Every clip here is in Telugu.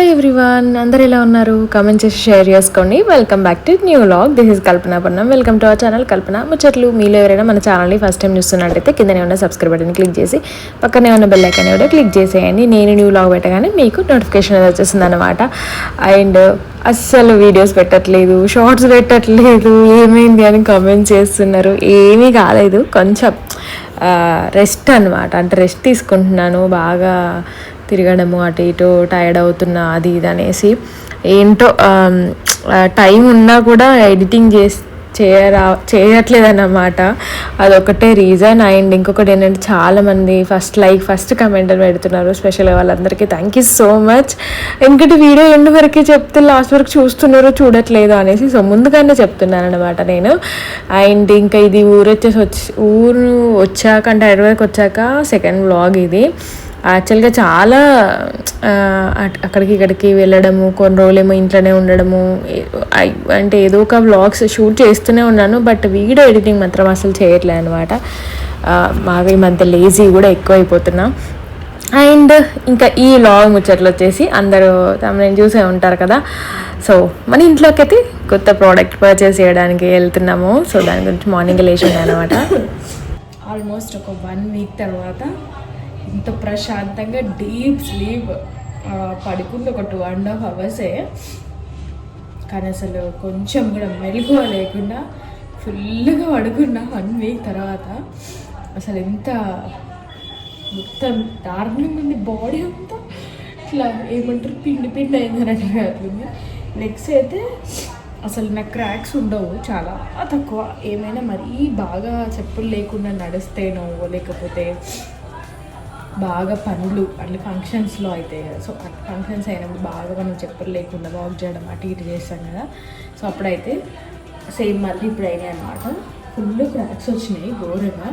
హాయ్ ఎవ్రీవన్, అందరు ఎలా ఉన్నారు? కామెంట్ చేసి షేర్ చేసుకోండి. Welcome back to new vlog. This is Kalpana Pannam. Welcome to our channel Kalpana Muchatlu. మీలో ఎవరైనా మన ఛానల్ని ఫస్ట్ టైం చూస్తున్నట్టయితే కిందనే ఉన్న సబ్స్క్రైబ్ బటన్ క్లిక్ చేసి పక్కనే ఉన్న బెల్ ఐకాన్ కూడా క్లిక్ చేసేయండి. నేను న్యూ వ్లాగ్ పెట్టగానే మీకు నోటిఫికేషన్ వచ్చేస్తుంది అనమాట. అండ్ అస్సలు వీడియోస్ పెట్టట్లేదు, షార్ట్స్ పెట్టట్లేదు, ఏమైంది అని కామెంట్ చేస్తున్నారు. ఏమీ కాలేదు, కొంచెం రెస్ట్ అనమాట. అంటే రెస్ట్ తీసుకుంటున్నాను. బాగా తిరగడము, అటు ఇటు టైర్డ్ అవుతున్నా, అది ఇది అనేసి. ఏంటో టైం ఉన్నా కూడా ఎడిటింగ్ చేయట్లేదన్నమాట. అదొకటే రీజన్. అండ్ ఇంకొకటి ఏంటంటే చాలామంది ఫస్ట్ కమెంట్ పెడుతున్నారు. స్పెషల్గా వాళ్ళందరికీ థ్యాంక్ యూ సో మచ్. ఎందుకంటే వీడియో ఎండ్ వరకు చెప్తే లాస్ట్ వరకు చూస్తున్నారు, చూడట్లేదు అనేసి. సో ముందుగానే చెప్తున్నాను అనమాట నేను. అండ్ ఇంకా ఇది ఊరు వచ్చాక, అంటే హైదరాబాద్కి వచ్చాక సెకండ్ వ్లాగ్ ఇది. యాక్చువల్గా చాలా అక్కడికి ఇక్కడికి వెళ్ళడము, కొన్ని రోజులేమో ఇంట్లోనే ఉండడము, అంటే ఏదో ఒక వ్లాగ్స్ షూట్ చేస్తూనే ఉన్నాను. బట్ వీడియో ఎడిటింగ్ మాత్రం అసలు చేయట్లేదు అనమాట. బాగా ఈ మధ్య లేజీ కూడా ఎక్కువ అయిపోతున్నా. అండ్ ఇంకా ఈ వ్లాగ్ ముచ్చట్లు వచ్చేసి అందరూ తమని చూసే ఉంటారు కదా. సో మన ఇంట్లోకి అయితే కొత్త ప్రోడక్ట్ పర్చేస్ చేయడానికి వెళ్తున్నాము. సో దాని గురించి మార్నింగ్ లేచింది అనమాట. ఆల్మోస్ట్ ఒక 1 వీక్ తర్వాత ఇంత ప్రశాంతంగా డీప్ స్లీప్ పడుకుంది. ఒక 2.5 అవర్సే, కానీ అసలు కొంచెం కూడా మెలకువ లేకుండా ఫుల్గా పడుకున్నా 1 వీక్ తర్వాత. అసలు ఎంత మొత్తం దారుణంగా ఉంది. బాడీ అంతా ఇట్లా ఏమంటారు, పిండి అయిందన్నట్టు అవుతుంది. లెగ్స్ అయితే అసలు నాకు క్రాక్స్ ఉండవు, చాలా తక్కువ. ఏమైనా మరీ బాగా చెప్పులు లేకుండా నడిస్తేనో, లేకపోతే బాగా పనులు అట్లా ఫంక్షన్స్లో అయితే, సో ఫంక్షన్స్ అయినప్పుడు బాగా మనం చెప్పులు లేకుండా వాక్ చేయడం అటు ఇటు చేస్తాం కదా. సో అప్పుడైతే సేమ్ మళ్ళీ ఇప్పుడు అయినాయి అనమాట. ఫుల్ క్రాక్స్ వచ్చినాయి ఘోరంగా.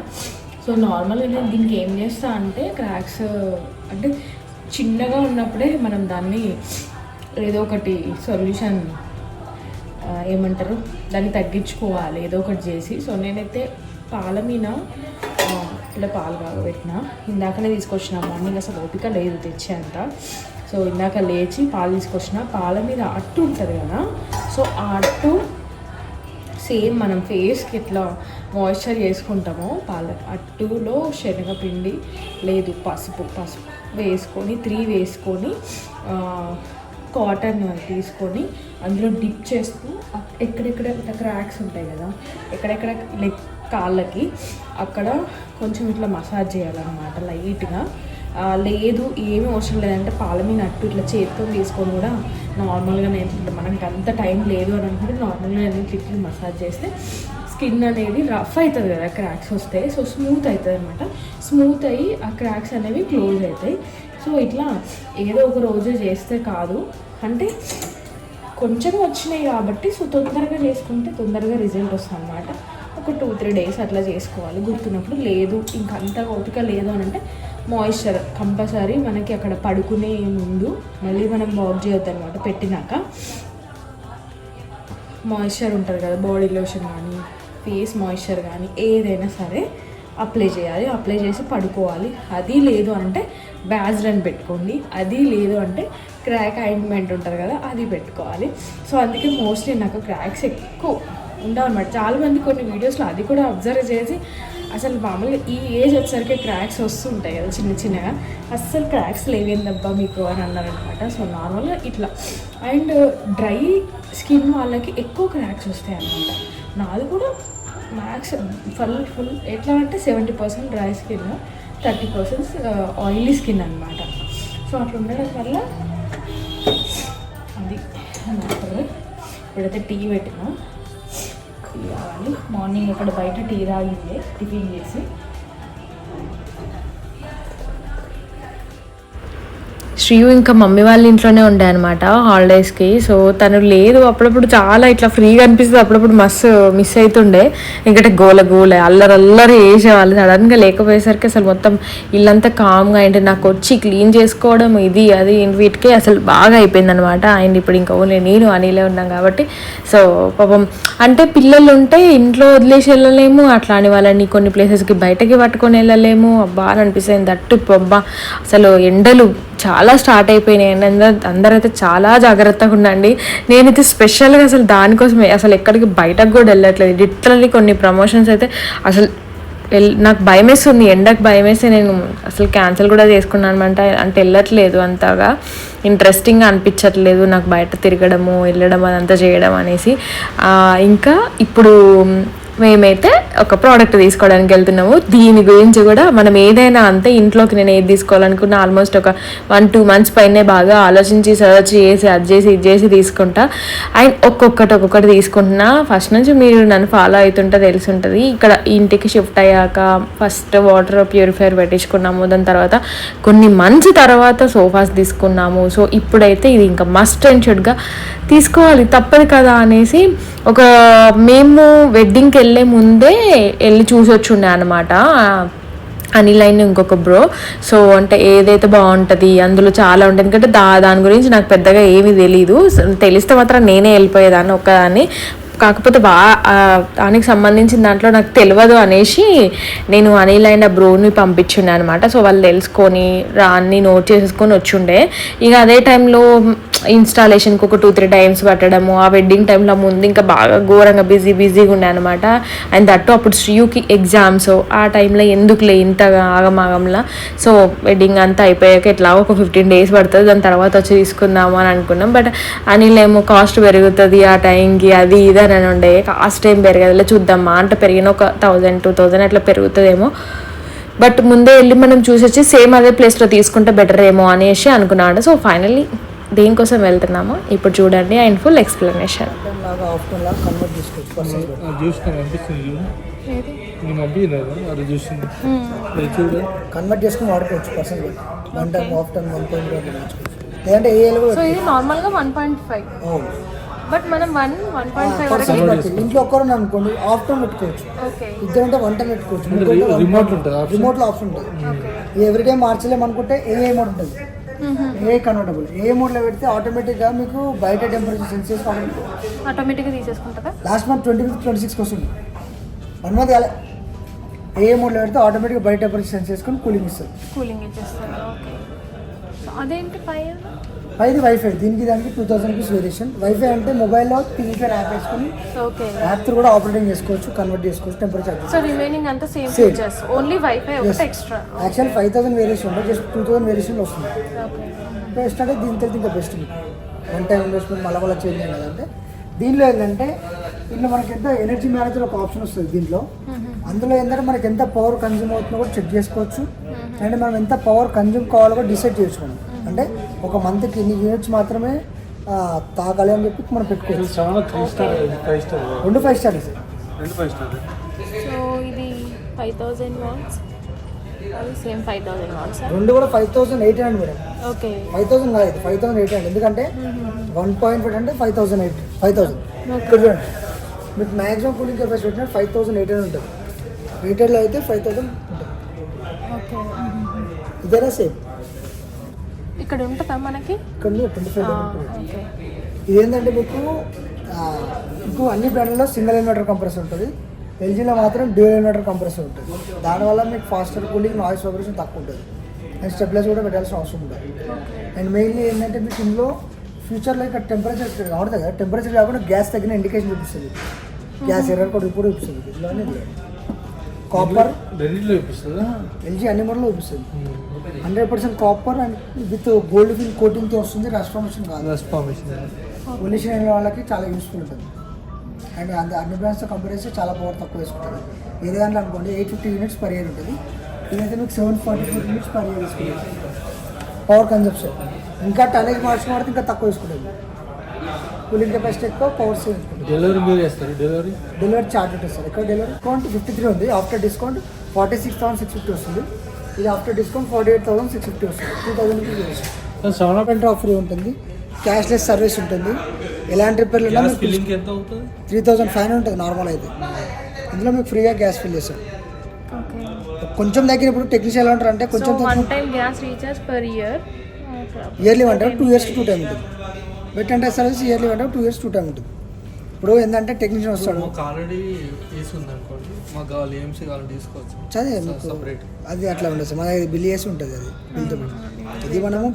సో నార్మల్గా నేను దీనికి ఏం చేస్తా అంటే, క్రాక్స్ అంటే చిన్నగా ఉన్నప్పుడే మనం దాన్ని ఏదో ఒకటి సొల్యూషన్ ఏమంటారు, దాన్ని తగ్గించుకోవాలి ఏదో ఒకటి చేసి. సో నేనైతే పాల మీద ఇలా పాలు కాగబెట్టిన, ఇందాకనే తీసుకొచ్చిన. మార్నింగ్ అసలు ఓపిక లేదు తెచ్చేంత. సో ఇందాక లేచి పాలు తీసుకొచ్చిన. పాల మీద అట్టు ఉంటుంది కదా, సో ఆ అట్టు సేమ్ మనం ఫేస్కి ఎట్లా మాయిశ్చర్ చేసుకుంటామో పాల అట్టులో శనగపిండి లేదు పసుపు వేసుకొని 3 వేసుకొని కాటన్ తీసుకొని అందులో డిప్ చేస్తూ ఎక్కడెక్కడ ఇట్లా క్రాక్స్ ఉంటాయి కదా, ఎక్కడెక్కడ లెగ్ కాళ్ళకి అక్కడ కొంచెం ఇట్లా మసాజ్ చేయాలన్నమాట లైట్గా. లేదు ఏమీ అవసరం లేదంటే పాల మీద అట్టు ఇట్లా చేతితో తీసుకొని కూడా నార్మల్గా నేను, మనకి అంత టైం లేదు అని అనుకుంటే నార్మల్గా నేను ఇట్లా మసాజ్ చేస్తే స్కిన్ అనేది రఫ్ అవుతుంది కదా, క్రాక్స్ వస్తాయి. సో స్మూత్ అవుతుంది అనమాట. స్మూత్ అయ్యి ఆ క్రాక్స్ అనేవి క్లోజ్ అవుతాయి. సో ఇట్లా ఏదో ఒక రోజు చేస్తే కాదు, అంటే కొంచెం వచ్చినాయి కాబట్టి సో తొందరగా చేసుకుంటే తొందరగా రిజల్ట్ వస్తుంది అనమాట. ఒక 2-3 డేస్ అట్లా చేసుకోవాలి గుర్తున్నప్పుడు. లేదు ఇంకా అంత ఓపిక లేదు అని అంటే మాయిశ్చర్ కంపల్సరీ. మనకి అక్కడ పడుకునే ముందు మళ్ళీ మనం వాక్ చేయొద్దు అనమాట. పెట్టినాక మాయిశ్చర్ ఉంటుంది కదా, బాడీ లోషన్ కానీ ఫేస్ మాయిశ్చర్ కానీ ఏదైనా సరే అప్లై చేయాలి. అప్లై చేసి పడుకోవాలి. అది లేదు అంటే బ్యాజ్లైన్ పెట్టుకోండి. అది లేదు అంటే క్రాక్ ఆయింట్మెంట్ ఉంటుంది కదా, అది పెట్టుకోవాలి. సో అందుకే మోస్ట్లీ నాకు క్రాక్స్ ఎక్కువ ఉండవు అనమాట. చాలామంది కొన్ని వీడియోస్లో అది కూడా అబ్జర్వ్ చేసి అసలు మామూలుగా ఈ ఏజ్ వచ్చేసరికి క్రాక్స్ వస్తుంటాయి కదా చిన్నగా, అస్సలు క్రాక్స్ లేవేందబ్బా మీకు అని అన్నారనమాట. సో నార్మల్గా ఇట్లా. అండ్ డ్రై స్కిన్ వాళ్ళకి ఎక్కువ క్రాక్స్ వస్తాయి అన్నమాట. నాది కూడా మ్యాక్స్ ఫుల్ ఎట్లా అంటే 70% డ్రై స్కిన్, 30% ఆయిలీ స్కిన్ అనమాట. సో అట్లా ఉండడం వల్ల అది ఇప్పుడైతే టీ పెట్టినా. టీ తాగాలి. మార్నింగ్ ఇక్కడ బయట టీ తాగింది టిఫిన్ చేసి. శ్రీయు ఇంకా మమ్మీ వాళ్ళ ఇంట్లోనే ఉండే అనమాట హాలిడేస్కి. సో తను లేదు. అప్పుడప్పుడు చాలా ఇట్లా ఫ్రీగా అనిపిస్తుంది, అప్పుడప్పుడు మస్తు మిస్ అవుతుండే. ఎందుకంటే గోల అల్లరి వేసేవాళ్ళు. సడన్గా లేకపోయేసరికి అసలు మొత్తం ఇల్లంతా కామ్గా అయింది. నాకు వచ్చి క్లీన్ చేసుకోవడం ఇది అది వీటికే అసలు బాగా అయిపోయింది అనమాట. అండ్ ఇప్పుడు ఇంకా ఓన్లీ నేను అనిలే ఉన్నాం కాబట్టి సో పాపం అంటే పిల్లలు ఉంటే ఇంట్లో వదిలేసి వెళ్ళలేము, అట్లా అని వాళ్ళని కొన్ని ప్లేసెస్కి బయటకి పట్టుకొని వెళ్ళలేము. అబ్బా అని అనిపిస్తుంది. దట్టు అబ్బా అసలు ఎండలు చాలా స్టార్ట్ అయిపోయినాయి అండి. అందరైతే చాలా జాగ్రత్తగా ఉండండి. నేనైతే స్పెషల్గా అసలు దానికోసమే అసలు ఎక్కడికి బయటకు కూడా వెళ్ళట్లేదు. లిటరల్లీ కొన్ని ప్రమోషన్స్ అయితే అసలు నాకు భయం వేస్తుంది, ఎండకు భయం వేస్తే నేను అసలు క్యాన్సిల్ కూడా చేసుకున్నాను అనమాట. అంటే వెళ్ళట్లేదు, అంతగా ఇంట్రెస్టింగ్గా అనిపించట్లేదు నాకు బయట తిరగడము వెళ్ళడం అదంతా చేయడం అనేసి. ఇంకా ఇప్పుడు మేమైతే ఒక ప్రోడక్ట్ తీసుకోవడానికి వెళ్తున్నాము. దీని గురించి కూడా మనం ఏదైనా అంతే, ఇంట్లోకి నేను ఏది తీసుకోవాలనుకున్నా ఆల్మోస్ట్ ఒక 1-2 months పైనే బాగా ఆలోచించి సర్చ్ చేసి అది చేసి ఇది చేసి తీసుకుంటా. అండ్ ఒక్కొక్కటి తీసుకుంటున్నా. ఫస్ట్ నుంచి మీరు నన్ను ఫాలో అవుతుంటే తెలిసి ఉంటుంది. ఇక్కడ ఇంటికి షిఫ్ట్ అయ్యాక ఫస్ట్ వాటర్ ప్యూరిఫైయర్ పెట్టించుకున్నాము, దాని తర్వాత కొన్ని మంత్స్ తర్వాత సోఫాస్ తీసుకున్నాము. సో ఇప్పుడైతే ఇది ఇంకా మస్ట్ అండ్ షుడ్గా తీసుకోవాలి, తప్పదు కదా అనేసి మేము వెడ్డింగ్కి వెళ్ళే ముందే వెళ్ళి చూసొచ్చుండే అనమాట అనిల్ అయిన ఇంకొక బ్రో. సో అంటే ఏదైతే బాగుంటుంది అందులో చాలా ఉంటుంది, ఎందుకంటే దాని గురించి నాకు పెద్దగా ఏమీ తెలీదు. తెలిస్తే మాత్రం నేనే వెళ్ళిపోయేదాన్ని ఒక్కదాన్ని. కాకపోతే దానికి సంబంధించిన దాంట్లో నాకు తెలియదు అనేసి నేను అనిల్ అయిన బ్రోని పంపించుండే అనమాట. సో వాళ్ళు తెలుసుకొని అన్నీ నోట్ చేసేసుకొని వచ్చుండే. ఇక అదే టైంలో ఇన్స్టాలేషన్కి ఒక 2-3 times పట్టడము, ఆ వెడ్డింగ్ టైంలో ముందు ఇంకా బాగా ఘోరంగా బిజీగా ఉండే అనమాట. అండ్ దట్టు అప్పుడు శ్రీయుకి ఎగ్జామ్స్, ఆ టైంలో ఎందుకులే ఇంతగా ఆగమాగంలా. సో వెడ్డింగ్ అంతా అయిపోయాక ఎట్లా ఒక 15 days పడుతుంది, దాని తర్వాత వచ్చి తీసుకుందాము అని అనుకున్నాం. బట్ అనిల్ ఏమో కాస్ట్ పెరుగుతుంది ఆ టైంకి, అది ఇది అని ఉండే. కాస్ట్ ఏం పెరగదులే, చూద్దామా అంటే పెరిగిన ఒక 1000-2000 అట్లా పెరుగుతుందేమో. బట్ ముందే వెళ్ళి మనం చూసొచ్చి సేమ్ అదే ప్లేస్లో తీసుకుంటే బెటర్ ఏమో అనేసి అనుకున్నాడు. సో ఫైనల్లీ దేనికోసం వెళ్తున్నామో ఇప్పుడు చూడండి అండ్ ఫుల్ ఎక్స్ప్లెనేషన్. కన్వర్ట్ చేసుకుని వాడుకోవచ్చు పర్సెంట్ 1 టైం ఆఫ్ టైం 1.5 లేదంటే సో ఇది నార్మల్గా 1.5, బట్ మనం 1.5 ఇంట్లో ఒక్కరు అనుకోండి ఆఫ్ టైం పెట్టుకోవచ్చు, ఇద్దరంటే 1 టైం పెట్టుకోవచ్చు. రిమోట్ లో ఆప్షన్ ఉంటుంది. ఎవ్రీ టైం మార్చలేము అనుకుంటే ఏ మోడ్ ఉంటుంది, ఏ కన్వర్టబుల్ ఏ మోడ్ లో పెడితే ఆటోమేటిక్ గా మీకు బయట టెంపరేచర్ సెన్స్ చేసి ఆటోమేటిక్గా తీసేసుకుంటారా. లాస్ట్ మంత్ 25-26 వస్తుంది, 1 month కాలే. ఏ మోడ్ లో పెడితే ఆటోమేటిక్గా బయట టెంపరేచర్ సెన్స్ చేసుకొని కూలింగ్ ఇచ్చేస్తారు. ఓకే, అదేంటి ఇది వైఫై. దీనికి దానికి 2000 rupees వేరియేషన్. వైఫై అంటే మొబైల్లో టీవీపై యాప్ వేసుకొని యాప్ కూడా ఆపరేటింగ్ చేసుకోవచ్చు, కన్వర్ట్ చేసుకోవచ్చు టెంపరేచర్. సో రిమైనింగ్ అంతా సేమ్ ఫీచర్స్, ఓన్లీ వైఫై ఒకటి ఎక్స్ట్రా. యాక్చువల్ 5000 వేరియేషన్ ఉంటుంది, జస్ట్ 2000 వేరియేషన్ వస్తుంది. బెస్ట్ అంటే దీంతో ఇంకా బెస్ట్. వన్ టైం ఇన్వెస్ట్మెంట్ మళ్ళీ చేంజ్ కదంటే దీనిలో ఏంటంటే ఇందులో మనకి ఎంత ఎనర్జీ మేనేజర్ ఒక ఆప్షన్ వస్తుంది దీంట్లో. అందులో ఏంటంటే మనకి ఎంత పవర్ కన్జ్యూమ్ అవుతుందో కూడా చెక్ చేసుకోవచ్చు. అండ్ మనం ఎంత పవర్ కన్జ్యూమ్ కావాలో కూడా డిసైడ్ చేసుకోండి. అంటే ఒక మంత్కి ఇన్ని యూనిట్స్ మాత్రమే తాగాలి అని చెప్పి మనం పెట్టుకోవచ్చు. 2 5 స్టార్ సార్. సో ఇది 5000 watts, అది సేమ్ 5000 watts. రెండు కూడా 5800 మేడం. ఓకే, 5000 కాదు 5800, ఎందుకంటే 1.5 అంటే 5000 ఇక్కడ చూడండి. మీకు మ్యాక్సిమం కూలింగ్ కెపాసిటీ పెట్టిన 5800 ఉంటుంది. రీటైల్లో అయితే 5000 ఉంటుంది. ఇదేనా సేమ్ ఇక్కడ ఉంటుందా మనకి? ఇక్కడ 25. ఇదేంటంటే మీకు అన్ని బ్రాండ్లలో సింగిల్ ఇన్వర్టర్ కంప్రెసర్ ఉంటుంది, ఎల్జీలో మాత్రం డ్యూయల్ ఇన్వర్టర్ కంప్రెసర్ ఉంటుంది. దానివల్ల మీకు ఫాస్టర్ కూలింగ్, నాయిస్ వైబ్రేషన్ తక్కువ ఉంటుంది. అండ్ స్టెబిలైజర్ కూడా పెట్టాల్సిన అవసరం ఉంటుంది. అండ్ మెయిన్లీ ఏంటంటే మీకు ఇందులో ఫ్యూచర్లో ఇక్కడ టెంపరేచర్ కావడదు కదా, టెంపరేచర్ కాకుండా గ్యాస్ తగ్గిన ఇండికేషన్ చూపిస్తుంది. గ్యాస్ ఎర్రర్ కూడా ఇప్పుడు చూపిస్తుంది. ఇలానే కాపర్ ఎల్జీ అన్ని మోడల్లో చూపిస్తుంది. 100% copper and with gold fill కోటింగ్తో వస్తుంది. రెస్ఫార్మేషన్ కాదు, పొల్యూషన్ అయిన వాళ్ళకి చాలా యూస్ఫుల్ ఉంటుంది. అండ్ అన్ని బ్రాండ్స్తో కంపేర్ చేస్తే చాలా పవర్ తక్కువ వేసుకుంటుంది. ఏదే దాంట్లో అనుకోండి 850 units per year ఉంటుంది. ఇదైతే మీకు 744 units per year వేసుకుంటుంది పవర్ కన్జంప్షన్. ఇంకా టనేజ్ మార్చుకుంటే ఇంకా తక్కువ వేసుకుంటుంది. కూలింగ్ కెపాసిటీ ఎక్కువ, పవర్ సేవ్ ఉంటుంది. డెలివరీ చార్జ్ ఉంటుంది సార్. ఇక్కడ డెలివరీ డిస్కౌంట్ 53 ఉంది. ఆఫ్టర్ డిస్కౌంట్ 46,650 వస్తుంది. ఇది ఆఫ్టర్ డిస్కౌంట్ 48,650 వస్తుంది. 2000 రూపీస్ వేసి ఆఫర్ ఉంటుంది. క్యాష్లెస్ సర్వీస్ ఉంటుంది. ఎలాంటి రిపేర్లు 3500 ఉంటుంది నార్మల్ అయితే. ఇందులో మీకు ఫ్రీగా గ్యాస్ ఫిల్ చేస్తారు. కొంచెం దగ్గర ఇప్పుడు టెక్నీషియన్ ఎలా ఉంటారు అంటే కొంచెం ఇయర్లీ 1 time 2 years 2 time ఉంటుంది. Wet and service yearly 1 time 2 years 2 time ఉంటుంది. ఇప్పుడు ఏంటంటే టెక్నీషియన్ వస్తాడు, మాకు ఆల్రెడీ ఏసీ ఉంది అనుకోండి, మాకు కావాలి ఏఎంసీ కావాలి తీసుకోవచ్చు చదివే సపరేట్. అది అట్లా ఉండదు సార్, మన బిల్ వేసి ఉంటుంది అది బిల్తో పాటు. ఇది మనము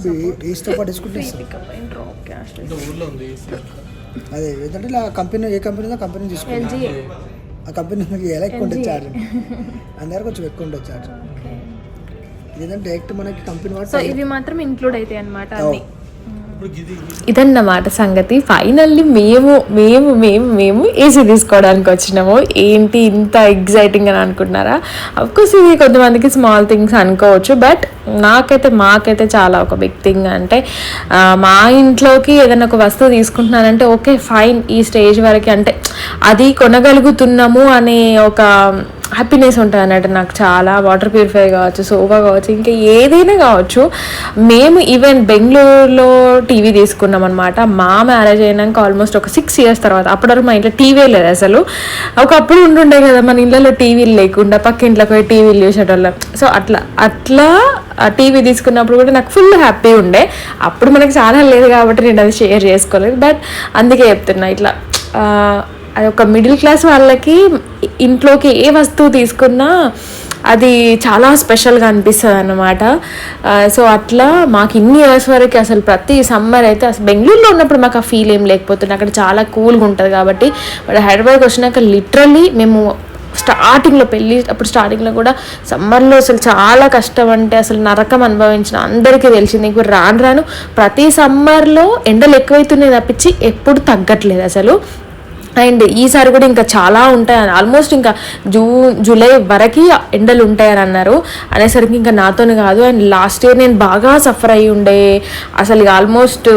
ఏసీతో పాటు తీసుకుంటే ఇస్తాం. అంటే ఊర్లో ఉంది ఏసీ. అదే ఏంటంటే ఇలా కంపెనీ, ఏ కంపెనీలో కంపెనీ తీసుకుంటాం, ఆ కంపెనీ ఎలా ఎక్కువ ఉంటుంది ఛార్జ్, అందరు కొంచెం ఎక్కువ ఉంటుంది ఛార్జ్. ఇదేంటంటే డైరెక్ట్ మనకి కంపెనీ సో ఇవి మాత్రం ఇంక్లూడ్ అవుతాయి అన్నమాట అన్ని. ఇప్పుడు గిది ఇదన్నమాట సంగతి. ఫైనల్లీ మేము మేము మేము మేము ఏసీ తీసుకోవడానికి వచ్చినాము. ఏంటి ఇంత ఎగ్జైటింగ్ అని అనుకుంటున్నారా? అఫ్కోర్స్ ఇది కొంతమందికి స్మాల్ థింగ్స్ అనుకోవచ్చు, బట్ మాకైతే చాలా ఒక బిగ్ థింగ్. అంటే మా ఇంట్లోకి ఏదైనా ఒక వస్తువు తీసుకుంటున్నానంటే ఓకే ఫైన్, ఈ స్టేజ్ వరకు అంటే అది కొనగలుగుతున్నాము అనే ఒక హ్యాపీనెస్ ఉంటుంది అన్నట్టు నాకు. చాలా వాటర్ ప్యూరిఫైర్ కావచ్చు, సోఫా కావచ్చు, ఇంకా ఏదైనా కావచ్చు. మేము ఈవెన్ బెంగళూరులో టీవీ తీసుకున్నాం అనమాట. మా మ్యారేజ్ అయినాక ఆల్మోస్ట్ ఒక 6 years తర్వాత. అప్పటివరకు మా ఇంట్లో టీవీ లేదు అసలు. ఒకప్పుడు ఉంటుండే కదా మన ఇళ్ళలో టీవీలు లేకుండా, పక్క ఇంట్లోకి పోయి టీవీలు చూసేటోళ్ళం. సో అట్లా టీవీ తీసుకున్నప్పుడు కూడా నాకు ఫుల్ హ్యాపీ ఉండే. అప్పుడు మనకి చాలా లేదు కాబట్టి నేను అది షేర్ చేసుకోలేదు, బట్ అందుకే చెప్తున్నా ఇట్లా అది ఒక మిడిల్ క్లాస్ వాళ్ళకి ఇంట్లోకి ఏ వస్తువు తీసుకున్నా అది చాలా స్పెషల్గా అనిపిస్తుంది అన్నమాట. సో అట్లా మాకు ఇన్ని ఇయర్స్ వరకు అసలు ప్రతి సమ్మర్ అయితే అసలు బెంగళూరులో ఉన్నప్పుడు మాకు ఆ ఫీల్ ఏం లేకపోతుంది, అక్కడ చాలా కూల్గా ఉంటుంది కాబట్టి. బట్ హైదరాబాద్కి వచ్చినాక లిటరల్లీ మేము స్టార్టింగ్లో కూడా సమ్మర్లో అసలు చాలా కష్టం, అంటే అసలు నరకం అనుభవించిన అందరికీ తెలిసింది. ఇప్పుడు రాను ప్రతి సమ్మర్లో ఎండలు ఎక్కువైతున్నాయి తప్పించి ఎప్పుడు తగ్గట్లేదు అసలు. అండ్ ఈసారి కూడా ఇంకా చాలా ఉంటాయని, ఆల్మోస్ట్ ఇంకా జూలై వరకు ఎండలు ఉంటాయని అన్నారు. అనేసరికి ఇంకా నాతోనే కాదు, అండ్ లాస్ట్ ఇయర్ నేను బాగా సఫర్ అయ్యి ఉండే అసలు. ఆల్మోస్ట్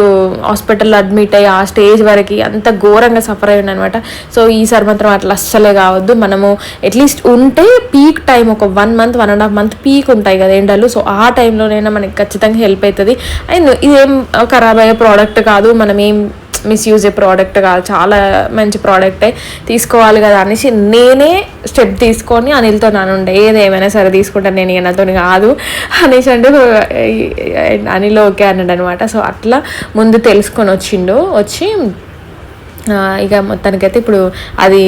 హాస్పిటల్లో అడ్మిట్ అయ్యి ఆ స్టేజ్ వరకు అంత ఘోరంగా సఫర్ అయ్యి అనమాట. సో ఈసారి మాత్రం అట్లా అస్సలే కావద్దు. మనము అట్లీస్ట్ ఉంటే పీక్ టైం ఒక 1 month 1.5 month పీక్ ఉంటాయి కదా ఎండలు. సో ఆ టైంలోనైనా మనకి ఖచ్చితంగా హెల్ప్ అవుతుంది. అండ్ ఇదేం ఖరాబ్ అయ్యే ప్రోడక్ట్ కాదు, మనం ఏం మిస్యూజ్ ఏ ప్రోడక్ట్ కాదు, చాలా మంచి ప్రోడక్టే, తీసుకోవాలి కదా అనేసి నేనే స్టెప్ తీసుకొని అనిల్తో నానుండే ఏదేమైనా సరే తీసుకుంటాను నేను, నాతో కాదు అనేసి అంటే అనిల్ ఓకే అన్నాడు అనమాట. సో అట్లా ముందు తెలుసుకొని వచ్చి ఇక మొత్తానికైతే ఇప్పుడు అది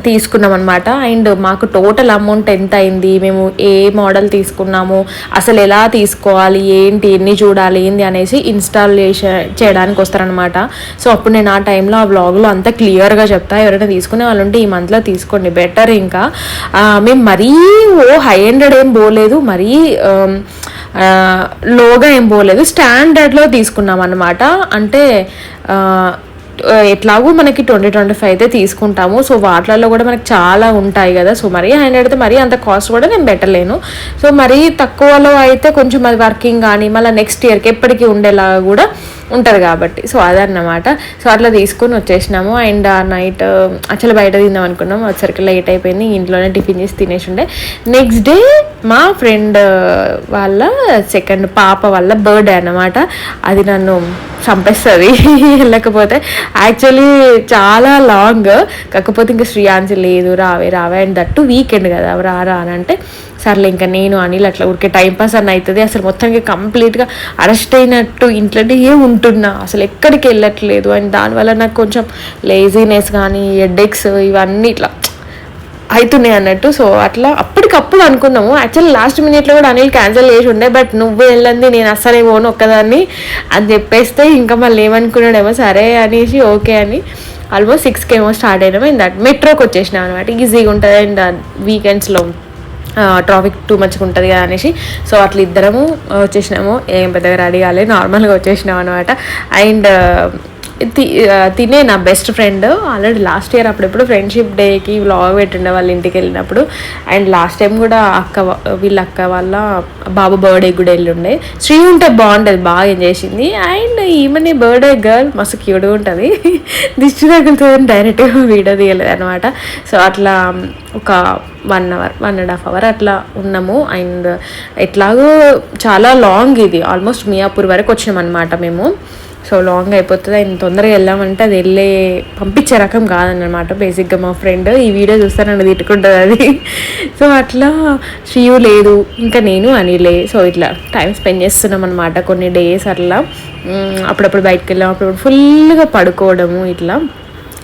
తీసుకున్నాం అనమాట. అండ్ మాకు టోటల్ అమౌంట్ ఎంత అయింది, మేము ఏ మోడల్ తీసుకున్నాము, అసలు ఎలా తీసుకోవాలి, ఏంటి, ఎన్ని చూడాలి, ఏంది అనేసి ఇన్స్టాల్ చేయడానికి వస్తారనమాట. సో అప్పుడు నేను ఆ టైంలో ఆ వ్లాగ్లో అంతా క్లియర్గా చెప్తా. ఎవరైనా తీసుకునే వాళ్ళు ఉంటే ఈ మంత్లో తీసుకోండి బెటర్. ఇంకా మేము మరీ హై ఎండెడ్ ఏం పోలేదు, మరీ లోగా ఏం పోలేదు, స్టాండర్డ్లో తీసుకున్నాం అన్నమాట. అంటే ఎట్లాగూ మనకి 20-25 అయితే తీసుకుంటాము. సో వాటిలలో కూడా మనకి చాలా ఉంటాయి కదా. సో మరీ 100 అయితే మరీ అంత కాస్ట్ కూడా నేను పెట్టలేను. సో మరీ తక్కువలో అయితే కొంచెం అది వర్కింగ్ కానీ మళ్ళీ నెక్స్ట్ ఇయర్కి ఎప్పటికీ ఉండేలాగా కూడా ఉంటుంది కాబట్టి. సో అదన్నమాట. సో అట్లా తీసుకొని వచ్చేసినాము. అండ్ ఆ నైట్ యాక్చువల్లీ బయట తిందాం అనుకున్నాం, వచ్చరికి లేట్ అయిపోయింది. ఇంట్లోనే టిఫిన్ చేసి తినేసి ఉండే. నెక్స్ట్ డే మా ఫ్రెండ్ వాళ్ళ సెకండ్ పాప వాళ్ళ బర్త్డే అన్నమాట. అది నన్ను చంపేస్తుంది వెళ్ళకపోతే. యాక్చువల్లీ చాలా లాంగ్, కాకపోతే ఇంకా శ్రీయాన్సి లేదు రావే అండ్ దట్టు వీకెండ్ కదా రా అని అంటే సర్లే ఇంకా నేను అనిల్ అట్లా ఊరికే టైంపాస్ అని అవుతుంది. అసలు మొత్తానికి కంప్లీట్గా అరెస్ట్ అయినట్టు ఇంట్లోనే ఉంటున్నా, అసలు ఎక్కడికి వెళ్ళట్లేదు. అండ్ దానివల్ల నాకు కొంచెం లేజీనెస్ కానీ హెడేక్స్ ఇవన్నీ ఇట్లా అవుతున్నాయి అన్నట్టు. సో అట్లా అప్పటికప్పుడు అనుకున్నాము. యాక్చువల్లీ లాస్ట్ మినిట్లో కూడా అనిల్ క్యాన్సిల్ చేసి ఉండే, బట్ నువ్వు వెళ్ళండి నేను అస్సలే పోను ఒక్కదాన్ని అని చెప్పేస్తే ఇంకా మళ్ళీ ఏమనుకున్నాడేమో సరే అనేసి ఓకే అని ఆల్మోస్ట్ 6కి ఏమో స్టార్ట్ అయినాము. అండ్ దట్ మెట్రోకి వచ్చేసినాం అనమాట. ఈజీగా ఉంటుంది అండ్ వీకెండ్స్లో ట్రాఫిక్ టూ మచ్గా ఉంటుంది కదా అనేసి. సో అట్లా ఇద్దరము వచ్చేసినాము, ఏం పెద్దగా రెడీ కాలేదు, నార్మల్గా వచ్చేసినాం అనమాట. అండ్ తినే నా best friend already last year అప్పుడెప్పుడు ఫ్రెండ్షిప్ డేకి వ్లాగ్ పెట్టిండే వాళ్ళ ఇంటికి వెళ్ళినప్పుడు. అండ్ లాస్ట్ టైం కూడా వీళ్ళ అక్క వాళ్ళ బాబు బర్త్డే కూడా వెళ్ళుండే. శ్రీ ఉంటే బాగుంటుంది, బాగా ఎంజాయ్ చేసింది. అండ్ ఈమెనే బర్త్డే గర్ల్ మస్తు క్యూట్గా ఉంటుంది, దిష్టి తగులుతో డైరెక్ట్గా వీడియో తీయలేదు అనమాట. సో అట్లా ఒక 1.5 hour అట్లా ఉన్నాము. అండ్ ఎట్లాగో చాలా లాంగ్, ఇది ఆల్మోస్ట్ మియాపూర్ వరకు వచ్చినాం అనమాట మేము. సో లాంగ్ అయిపోతుంది. ఆయన తొందరగా వెళ్ళామంటే అది పంపించే రకం కాదన్నమాట. బేసిక్గా మా ఫ్రెండ్ ఈ వీడియో చూస్తే నన్ను తిట్టుకుంటుంది అది. సో అట్లా శ్రీయు లేదు, ఇంకా నేను అనిలే. సో ఇట్లా టైం స్పెండ్ చేస్తున్నాం అనమాట కొన్ని డేస్. అట్లా అప్పుడప్పుడు బయటకు వెళ్ళాం, అప్పుడప్పుడు ఫుల్గా పడుకోవడము ఇట్లా.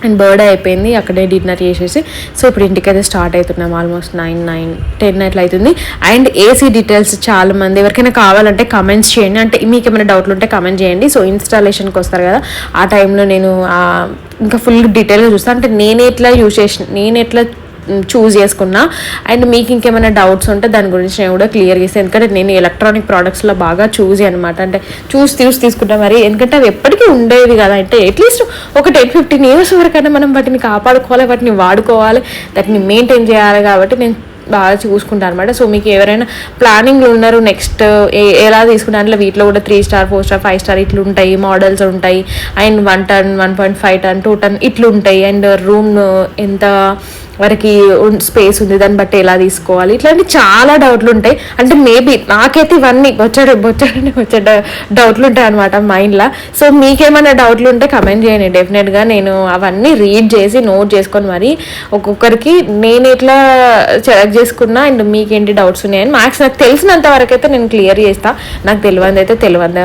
అండ్ బర్త్డే అయిపోయింది, అక్కడే డిన్నర్ చేసేసి సో ఇప్పుడు ఇంటికైతే స్టార్ట్ అవుతున్నాం. ఆల్మోస్ట్ 9 అట్లా అవుతుంది. అండ్ ఏసీ డీటెయిల్స్ చాలా మంది ఎవరికైనా కావాలంటే కమెంట్స్ చేయండి, అంటే మీకు ఏమైనా డౌట్లు ఉంటే కమెంట్ చేయండి. సో ఇన్స్టాలేషన్కి వస్తారు కదా, ఆ టైంలో నేను ఇంకా ఫుల్ డీటెయిల్గా చూస్తాను, అంటే నేను ఎట్లా చూస్ చేసుకున్నా. అండ్ మీకు ఇంకేమైనా డౌట్స్ ఉంటే దాని గురించి నేను కూడా క్లియర్ చేస్తాను, ఎందుకంటే నేను ఎలక్ట్రానిక్ ప్రోడక్ట్స్లో బాగా చూసి అనమాట, అంటే చూసి తీసుకుంటా మరి, ఎందుకంటే అవి ఎప్పటికీ ఉండేవి కదా, అంటే అట్లీస్ట్ ఒక 10-15 years వరకైనా మనం వాటిని కాపాడుకోవాలి, వాటిని వాడుకోవాలి, వాటిని మెయింటైన్ చేయాలి, కాబట్టి నేను బాగా చూసుకుంటాను అనమాట. సో మీకు ఎవరైనా ప్లానింగ్లు ఉన్నారు నెక్స్ట్ ఎలా తీసుకుంటారు అంటే వీటిలో కూడా 3 star 4 star 5 star ఇట్లు ఉంటాయి, మోడల్స్ ఉంటాయి. అండ్ 1 ton 1.5 ton 2 ton ఇట్లు ఉంటాయి. అండ్ రూమ్ ఎంత వరకు స్పేస్ ఉంది దాన్ని బట్టి ఎలా తీసుకోవాలి, ఇట్లాంటి చాలా డౌట్లు ఉంటాయి. అంటే మేబీ నాకైతే ఇవన్నీ బొచ్చడ డౌట్లు ఉంటాయి అనమాట మైండ్లో. సో మీకేమైనా డౌట్లు ఉంటే కమెంట్ చేయండి, డెఫినెట్గా నేను అవన్నీ రీడ్ చేసి నోట్ చేసుకొని మరి ఒక్కొక్కరికి నేను ఎట్లా సెలెక్ట్ చేసుకున్నా అండ్ మీకేంటి డౌట్స్ ఉన్నాయని మ్యాక్స్ నాకు తెలిసినంత వరకు అయితే నేను క్లియర్ చేస్తాను, నాకు తెలియదు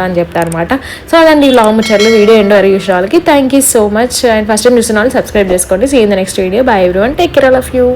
అని చెప్తాను అనమాట. సో అదండి లాంగ్ ముచ్చట్లు. వీడియో ఎండ్ వరకు చూసిన వాళ్ళకి thank you so much. And first time చూసిన వాళ్ళు సబ్స్క్రైబ్ చేసుకోండి. See in the next video. Bye everyone, take care all of you.